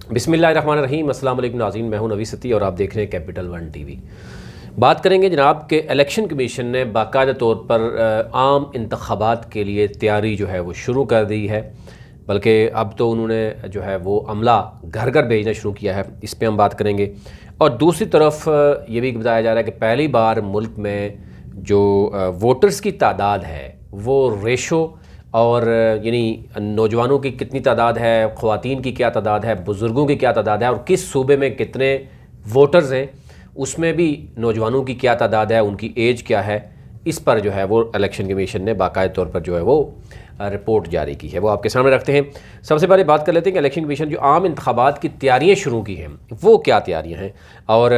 बिस्मिल्लाहिर्रहमानिर्रहीम। अस्सलाम वालेकुम नाज़रीन, मैं हूं नवी सती और आप देख रहे हैं कैपिटल वन टीवी। बात करेंगे जनाब के इलेक्शन कमीशन ने बाकायदा तौर पर आम इंतखाबात के लिए तैयारी जो है वो शुरू कर दी है, बल्कि अब तो उन्होंने जो है वो अमला घर घर भेजना शुरू किया है। इस पर हम बात करेंगे। और दूसरी तरफ ये भी बताया जा रहा है कि पहली बार मुल्क में जो वोटर्स की तादाद है वो रेशो और यानी नौजवानों की कितनी तादाद है, ख़वातीन की क्या तादाद है, बुज़ुर्गों की क्या तादाद है और किस सूबे में कितने वोटर्स हैं, उसमें भी नौजवानों की क्या तादाद है, उनकी एज क्या है, इस पर जो है वो इलेक्शन कमीशन ने बाकायदा तौर पर जो है वो रिपोर्ट जारी की है, वो आपके सामने रखते हैं। सबसे पहले बात कर लेते हैं कि इलेक्शन कमीशन जो आम इंतखाबात की तैयारियाँ शुरू की हैं वो क्या तैयारियाँ हैं और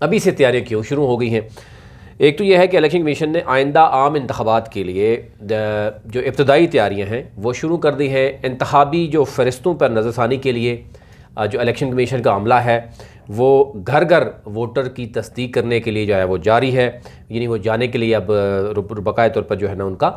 अभी से तैयारियाँ क्यों शुरू हो गई हैं। एक तो यह है कि इलेक्शन कमीशन ने आइंदा आम इंतखाबात के लिए जो इब्तदाई तैयारियां हैं वो शुरू कर दी हैं। इंतखाबी जो फ़रिश्तों पर नज़रसानी के लिए जो इलेक्शन कमीशन का अमला है वो घर घर वोटर की तस्दीक करने के लिए जो है वो जारी है, यानी वो जाने के लिए अब बाकायदा तौर पर जो है ना उनका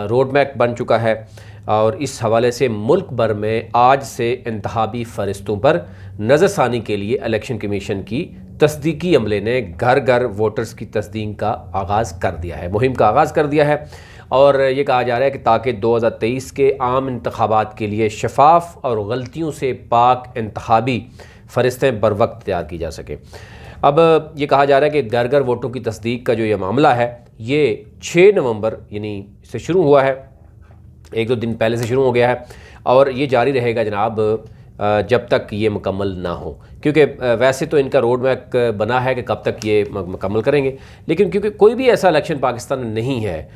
रोड मैप बन चुका है। और इस हवाले से मुल्क भर में आज से इंतखाबी फ़रिश्तों पर नज़रसानी के लिए इलेक्शन कमीशन की तस्दीकी अमले ने घर घर वोटर्स की तस्दीक का आगाज़ कर दिया है, मुहिम का आगाज़ कर दिया है। और ये कहा जा रहा है कि ताकि 2023 के आम इंतखाबात के लिए शफाफ और गलतियों से पाक इंतखाबी फ़रिश्तें बर वक्त तैयार की जा सके। अब ये कहा जा रहा है कि घर घर वोटों की तस्दीक का जो ये मामला है ये 6 नवंबर यानी से शुरू हुआ है, एक दो दिन पहले से शुरू हो गया है और ये जारी रहेगा जनाब जब तक ये मुकम्मल ना हो, क्योंकि वैसे तो इनका रोड मैप बना है कि कब तक ये मुकम्मल करेंगे, लेकिन क्योंकि कोई भी ऐसा इलेक्शन पाकिस्तान में नहीं है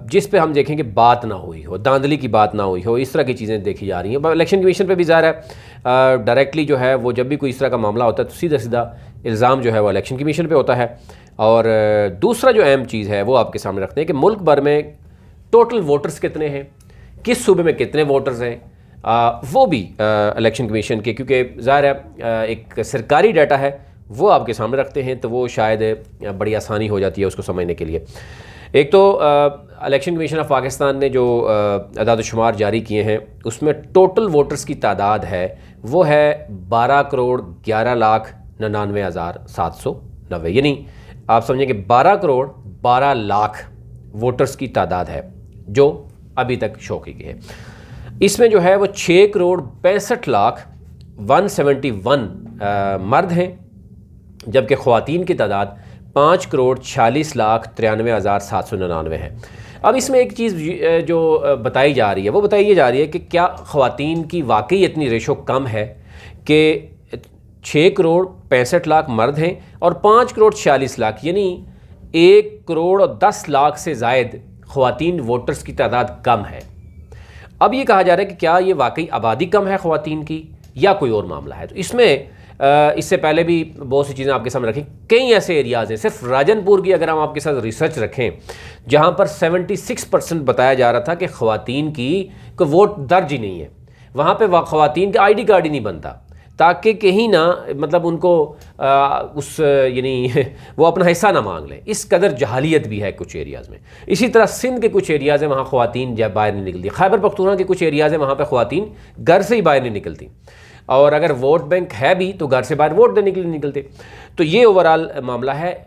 जिस पे हम देखें कि बात ना हुई हो, धांधली की बात ना हुई हो, इस तरह की चीज़ें देखी जा रही हैं। इलेक्शन कमीशन पे भी ज़ाहिर है डायरेक्टली जो है वो जब भी कोई इस तरह का मामला होता है तो सीधा सीधा इल्ज़ाम जो है वो इलेक्शन कमीशन पर होता है। और दूसरा जो अहम चीज़ है वो आपके सामने रखते हैं कि मुल्क भर में टोटल वोटर्स कितने हैं, किस सूबे में कितने वोटर्स हैं, वो भी इलेक्शन कमीशन के, क्योंकि ज़ाहिर है एक सरकारी डाटा है वो आपके सामने रखते हैं तो वो शायद बड़ी आसानी हो जाती है उसको समझने के लिए। एक तो इलेक्शन कमीशन ऑफ पाकिस्तान ने जो अदाद शुमार जारी किए हैं उसमें टोटल वोटर्स की तादाद है वो है 12,99,790, यानी आप समझें कि 12,12,00,000 वोटर्स की तादाद है जो अभी तक शो की गई है। इसमें जो है वो 6,65,171 मर्द हैं, जबकि ख़वातीन की तादाद 5,46,93,799 है। अब इसमें एक चीज़ जो बताई जा रही है वो बताई जा रही है कि क्या ख़वातीन की वाकई इतनी रेशो कम है कि 6,65,00,000 मर्द हैं और 5,46,00,000 यानी 1,10,00,000 से ज़ायद ख़वातीन वोटर्स की तादाद कम है। अब ये कहा जा रहा है कि क्या ये वाकई आबादी कम है ख़वातीन की या कोई और मामला है। तो इसमें इससे पहले भी बहुत सी चीज़ें आपके सामने रखें। कई ऐसे एरियाज़ हैं, सिर्फ राजनपुर की अगर हम आपके साथ रिसर्च रखें जहाँ पर 76% बताया जा रहा था कि ख़वातीन की कोई वोट दर्ज ही नहीं है, वहाँ पर ख़वातीन का ID कार्ड ही नहीं बनता ताकि कहीं ना मतलब उनको उस यानी वो अपना हिस्सा ना मांग लें। इस कदर जहालियत भी है कुछ एरियाज़ में। इसी तरह सिंध के कुछ एरियाज़ हैं वहाँ ख़वातीन जब बाहर नहीं निकलती, खैबर पख्तूनख्वा के कुछ एरियाज़ हैं वहाँ पर ख़वातीन घर से ही बाहर नहीं निकलती और अगर वोट बैंक है भी तो घर से बाहर वोट देने के लिए निकलते। तो ये ओवरऑल मामला है,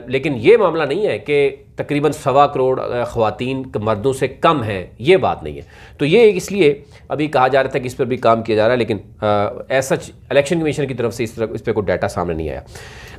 लेकिन ये मामला नहीं है कि तकरीबन 1.25 करोड़ ख़वातीन मर्दों से कम हैं, ये बात नहीं है। तो ये इसलिए अभी कहा जा रहा था कि इस पर भी काम किया जा रहा है, लेकिन ऐसा इलेक्शन कमीशन की तरफ से इस पर कोई डाटा सामने नहीं आया।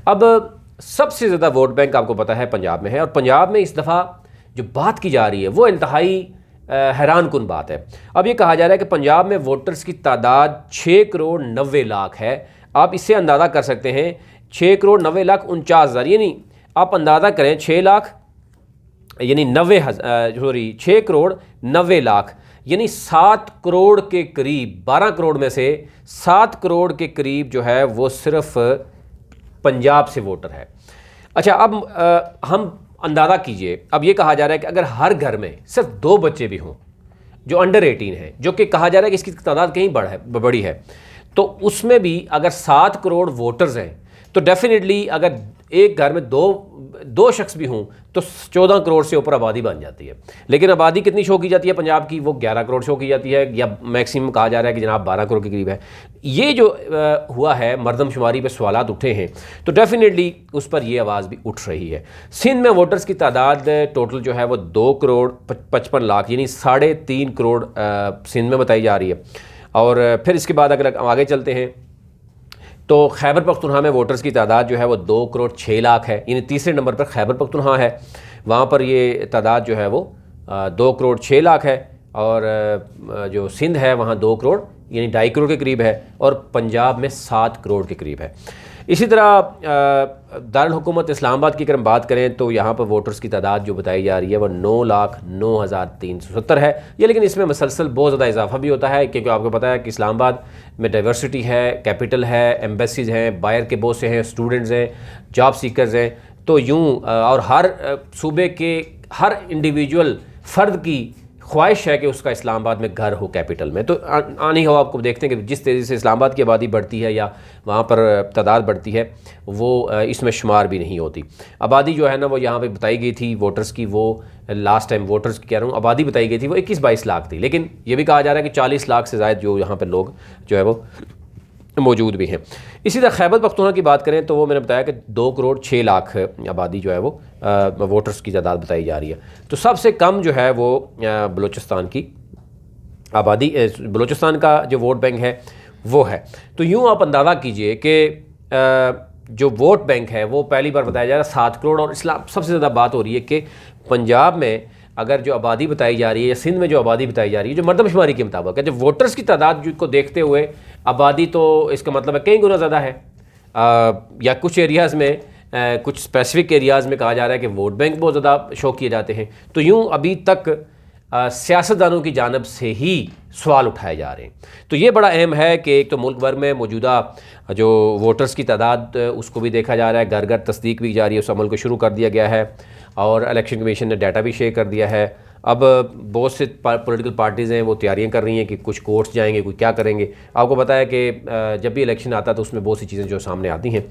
अब सबसे ज़्यादा वोट बैंक आपको पता है पंजाब में है और पंजाब में इस दफ़ा जो बात की जा रही है वो इंतहाई हैरान कुन बात है। अब ये कहा जा रहा है कि पंजाब में वोटर्स की तादाद 6,90,00,000 है। आप इससे अंदाज़ा कर सकते हैं 6,90,49,000, यानी आप अंदाज़ा करें 6 लाख यानी 6,90,00,000 यानी 7 करोड़ के करीब, 12 करोड़ में से 7 करोड़ के करीब जो है वो सिर्फ पंजाब से वोटर है। अच्छा, अब हम अंदाज़ा कीजिए, अब ये कहा जा रहा है कि अगर हर घर में सिर्फ 2 बच्चे भी हों जो अंडर 18 हैं, जो कि कहा जा रहा है कि इसकी तादाद कहीं बड़ी है, तो उसमें भी अगर 7 करोड़ वोटर्स हैं तो डेफिनेटली अगर एक घर में 2 2 शख्स भी हों तो 14 करोड़ से ऊपर आबादी बन जाती है। लेकिन आबादी कितनी शो की जाती है पंजाब की, वो 11 करोड़ शो की जाती है, या मैक्सिमम कहा जा रहा है कि जनाब 12 करोड़ के करीब है। ये जो हुआ है मरदमशुमारी पे सवालात उठे हैं, तो डेफिनेटली उस पर ये आवाज़ भी उठ रही है। सिंध में वोटर्स की तादाद टोटल जो है वो 2 करोड़ 55 लाख यानी 3.5 करोड़ सिंध में बताई जा रही है। और फिर इसके बाद अगर आगे चलते हैं तो खैबर पख्तूनख्वा में वोटर्स की तादाद जो है वो 2 करोड़ 6 लाख है, यानी तीसरे नंबर पर खैबर पख्तूनख्वा है, वहाँ पर ये तादाद जो है वो 2 करोड़ 6 लाख है। और जो सिंध है वहाँ 2 करोड़ यानी 2.5 करोड़ के करीब है, और पंजाब में 7 करोड़ के करीब है। इसी तरह दारुल हुकूमत इस्लामाबाद की अगर हम बात करें तो यहाँ पर वोटर्स की तादाद जो बताई जा रही है वो 9,09,370 है। ये लेकिन इसमें मसलसल बहुत ज़्यादा इजाफा भी होता है, क्योंकि आपको पता है कि इस्लामाबाद में डाइवर्सिटी है, कैपिटल है, एम्बेसीज़ हैं, बाहर के बहुत से हैं, स्टूडेंट्स हैं, जॉब सीकर्स हैं। तो यूँ और हर सूबे के हर इंडिविजुअल फ़र्द की ख्वाहिश है कि उसका इस्लामाबाद में घर हो, कैपिटल में। तो आनी हो आपको देखते हैं कि जिस तेज़ी से इस्लामाबाद की आबादी बढ़ती है या वहाँ पर तादाद बढ़ती है, वो इसमें शुमार भी नहीं होती। आबादी जो है ना वो यहाँ पे बताई गई थी वोटर्स की, वो लास्ट टाइम वोटर्स की कह रहा हूँ आबादी बताई गई थी वो 21-22 लाख थी, लेकिन ये भी कहा जा रहा है कि 40 लाख से ज़ायद जो यहाँ पर लोग जो है वो मौजूद भी हैं। इसी तरह खैबर पख्तूनख्वा की बात करें तो वो मैंने बताया कि 2 करोड़ 6 लाख आबादी जो है वो वोटर्स की तादाद बताई जा रही है। तो सबसे कम जो है वो बलूचिस्तान की आबादी, बलूचिस्तान का जो वोट बैंक है वो है। तो यूँ आप अंदाज़ा कीजिए कि जो वोट बैंक है वो पहली बार बताया जा रहा है 7 करोड़। और इस्लाम सबसे ज़्यादा बात हो रही है कि पंजाब में अगर जो आबादी बताई जा रही है या सिंध में जो आबादी बताई जा रही है जो मरदमशुमारी के मुताबिक है, जो वोटर्स की तादाद को देखते हुए आबादी तो इसका मतलब है कई गुना ज़्यादा है, या कुछ एरियाज़ में कुछ स्पेसिफिक एरियाज़ में कहा जा रहा है कि वोट बैंक बहुत ज़्यादा शो किए जाते हैं। तो यूँ अभी तक सियासतदानों की जानिब से ही सवाल उठाए जा रहे हैं। तो ये बड़ा अहम है कि एक तो मुल्क भर में मौजूदा जो वोटर्स की तादाद उसको भी देखा जा रहा है, घर घर तस्दीक भी जारी है, उस अमल को शुरू कर दिया गया है, और इलेक्शन कमीशन ने डाटा भी शेयर कर दिया है। अब बहुत से पॉलिटिकल पार्टीज़ हैं वो तैयारियां कर रही हैं कि कुछ कोर्ट्स जाएंगे, कोई क्या करेंगे। आपको पता है कि जब भी इलेक्शन आता है तो उसमें बहुत सी चीज़ें जो सामने आती हैं,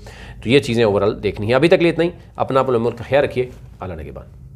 तो ये चीज़ें ओवरऑल देखनी है। अभी तक लिए इतना ही। अपना मुल्क का ख्याल रखिए। अल्लाह ने के बाद।